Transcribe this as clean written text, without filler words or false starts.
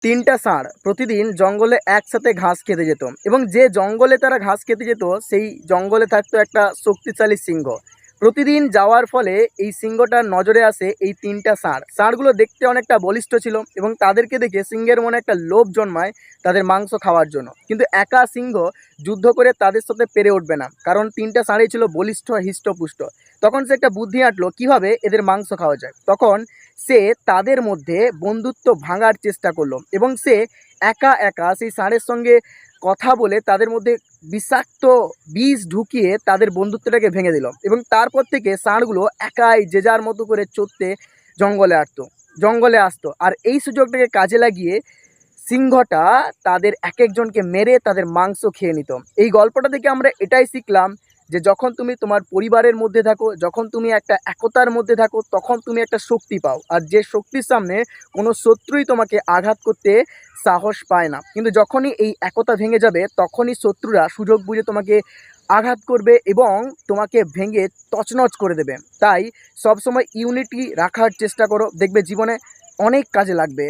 তিনটা ষাঁড় প্রতিদিন জঙ্গলে একসাথে ঘাস খেতে যেত এবং যে জঙ্গলে তারা ঘাস খেতে যেত সেই জঙ্গলে থাকতো একটা শক্তিশালী সিংহ। প্রতিদিন যাওয়ার ফলে এই সিংহটার নজরে আসে এই তিনটা ষাঁড়। ষাঁড়গুলো দেখতে অনেকটা বলিষ্ঠ ছিল এবং তাদেরকে দেখে সিংহের মনে একটা লোভ জন্মায় তাদের মাংস খাওয়ার জন্য। কিন্তু একা সিংহ যুদ্ধ করে তাদের সাথে পেরে উঠবে না, কারণ তিনটা ষাঁড়ই ছিল বলিষ্ঠ, হৃষ্টপুষ্ট। তখন সে একটা বুদ্ধি আঁটলো কীভাবে এদের মাংস খাওয়া যায়। তখন সে তাদের মধ্যে বন্ধুত্ব ভাঙার চেষ্টা করলো এবং সে একা একা সেই ষাঁড়ের সঙ্গে কথা বলে তাদের মধ্যে বিষাক্ত বিষ ঢুকিয়ে তাদের বন্ধুত্বটাকে ভেঙে দিল এবং তারপর থেকে ষাঁড়গুলো একাই যে যার মতো করে চড়তে জঙ্গলে আসতো। আর এই সুযোগটাকে কাজে লাগিয়ে সিংহটা তাদের এক একজনকে মেরে তাদের মাংস খেয়ে নিত। এই গল্পটা থেকে আমরা এটাই শিখলাম যে যখন তুমি তোমার পরিবারের মধ্যে থাকো, যখন তুমি একটা একতার মধ্যে থাকো, তখন তুমি একটা শক্তি পাও। আর যে শক্তির সামনে কোনো শত্রুই তোমাকে আঘাত করতে সাহস পায় না। কিন্তু যখনই এই একতা ভেঙে যাবে তখনই শত্রুরা সুযোগ বুঝে তোমাকে আঘাত করবে এবং তোমাকে ভেঙে তছনছ করে দেবে। তাই সবসময় ইউনিটি রাখার চেষ্টা করো, দেখবে জীবনে অনেক কাজে লাগবে।